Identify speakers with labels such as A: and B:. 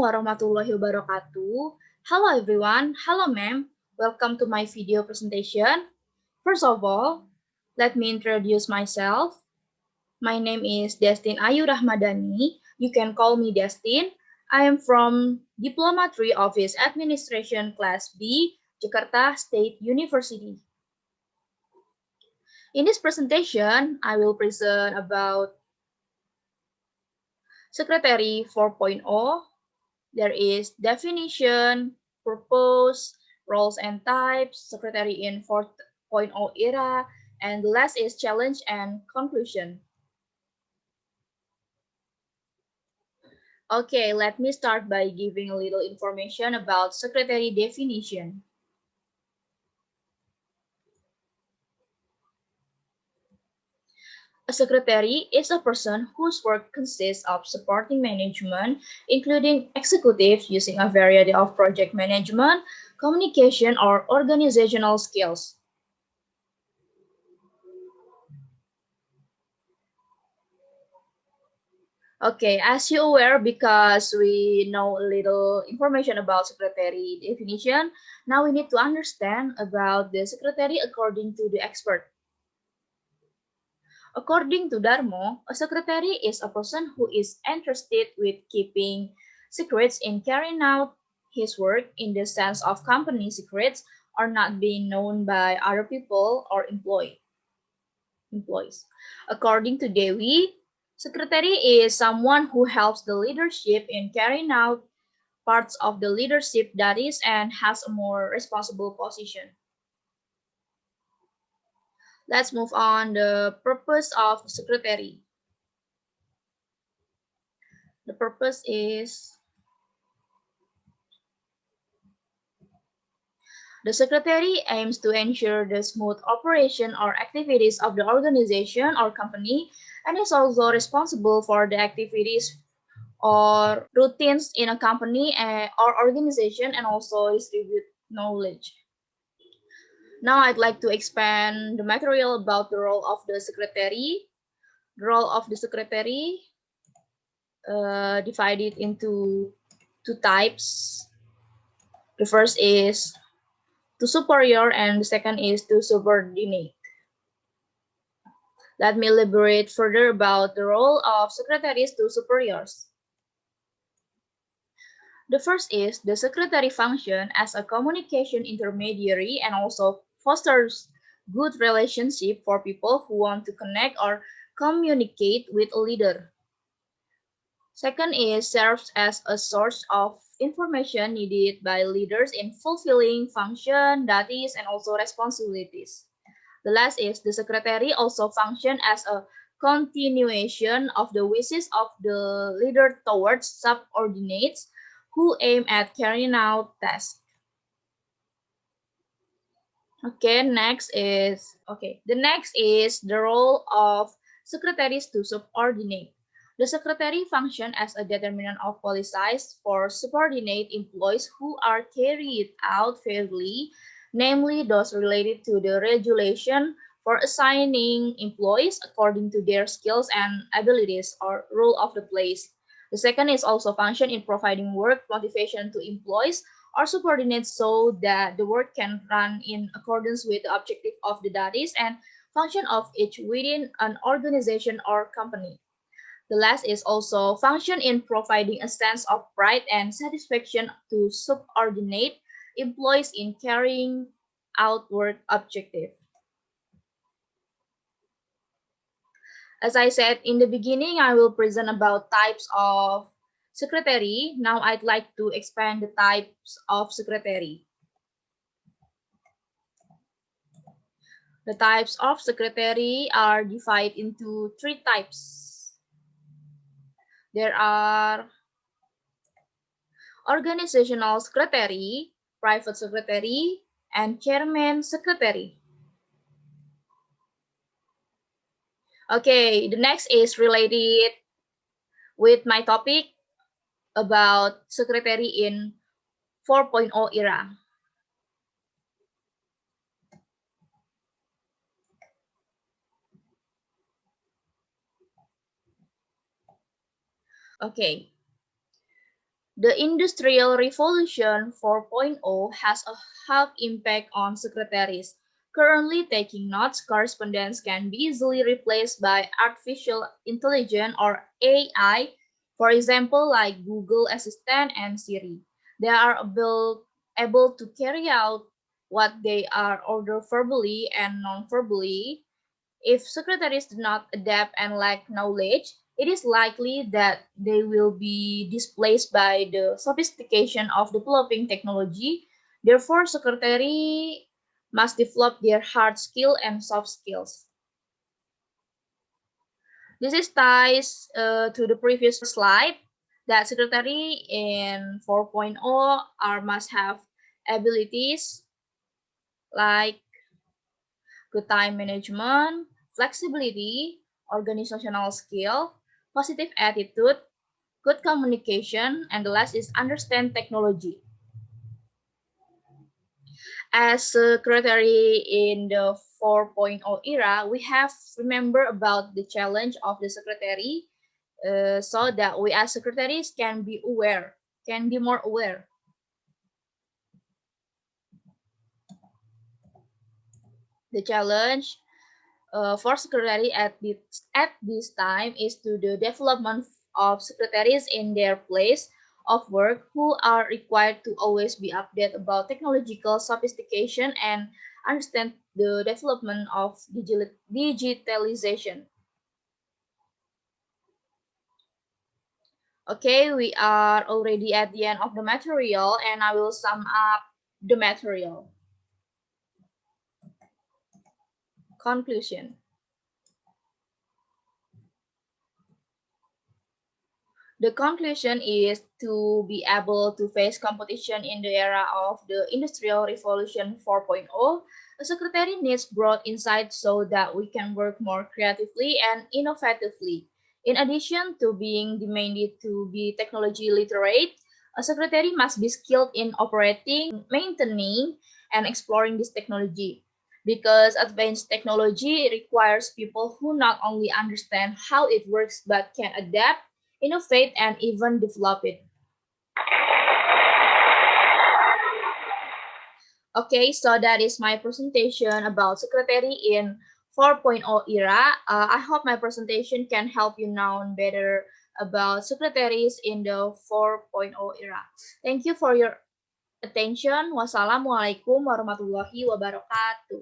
A: warahmatullahi wabarakatuh. Hello everyone. Hello ma'am. Welcome to my video presentation. First of all, let me introduce myself. My name is Destin Ayu Rahmadani. You can call me Destin. I am from Diploma 3 Office Administration Class B, Jakarta State University. In this presentation, I will present about Secretary 4.0. There is definition, purpose, roles and types, secretary in 4.0 era, and the last is challenge and conclusion. Okay, let me start by giving a little information about secretary definition. A secretary is a person whose work consists of supporting management, including executives using a variety of project management, communication, or organizational skills. Okay, as you're aware, because we know a little information about secretary definition, now we need to understand about the secretary according to the expert. According to Darmo, a secretary is a person who is interested with keeping secrets in carrying out his work in the sense of company secrets are not being known by other people or employees. According to Dewi, secretary is someone who helps the leadership in carrying out parts of the leadership duties and has a more responsible position. Let's move on the purpose of secretary. The purpose is the secretary aims to ensure the smooth operation or activities of the organization or company and is also responsible for the activities or routines in a company or organization and also distribute knowledge. Now I'd like to expand the material about the role of the secretary. The role of the secretary divided into two types. The first is to superior and the second is to subordinate. Let me elaborate further about the role of secretaries to superiors. The first is the secretary function as a communication intermediary and also fosters good relationship for people who want to connect or communicate with a leader. Second is serves as a source of information needed by leaders in fulfilling function, duties, and also responsibilities. The last is the secretary also function as a continuation of the wishes of the leader towards subordinates who aim at carrying out tasks. The next is the role of secretaries to subordinate. The secretary function as a determinant of policies for subordinate employees who are carried out fairly, namely those related to the regulation for assigning employees according to their skills and abilities or role of the place. The second is also function in providing work motivation to employees or subordinates so that the work can run in accordance with the objective of the duties and function of each within an organization or company. The last is also function in providing a sense of pride and satisfaction to subordinate employees in carrying out work objective. As I said in the beginning, I will present about types of secretary. Now I'd like to expand the types of secretary. The types of secretary are divided into three types. There are organizational secretary, private secretary, and chairman secretary. Okay, the next is related with my topic about secretary in 4.0 era. Okay. The Industrial Revolution 4.0 has a huge impact on secretaries. Currently taking notes, correspondence can be easily replaced by artificial intelligence or AI, for example, like Google Assistant and Siri. They are able to carry out what they are ordered verbally and non-verbally. If secretaries do not adapt and lack knowledge, it is likely that they will be displaced by the sophistication of developing technology. Therefore, secretary must develop their hard skill and soft skills. This is ties to the previous slide that secretary in 4.0 are must have abilities like good time management, flexibility, organizational skill, positive attitude, good communication, and the last is understand technology. As secretary in the 4.0 era, we have remember about the challenge of the secretary so that we as secretaries can be aware, can be more aware. The challenge for secretary at this time is to the development of secretaries in their place of work who are required to always be updated about technological sophistication and understand the development of digitalization. Okay, we are already at the end of the material and I will sum up the material. Conclusion. The conclusion is to be able to face competition in the era of the Industrial Revolution 4.0. A secretary needs broad insight so that we can work more creatively and innovatively. In addition to being demanded to be technology literate, a secretary must be skilled in operating, maintaining, and exploring this technology. Because advanced technology requires people who not only understand how it works but can adapt, innovate, and even develop it. Okay, so that is my presentation about secretary in 4.0 era. I hope my presentation can help you know better about secretaries in the 4.0 era. Thank you for your attention. Wassalamualaikum warahmatullahi wabarakatuh.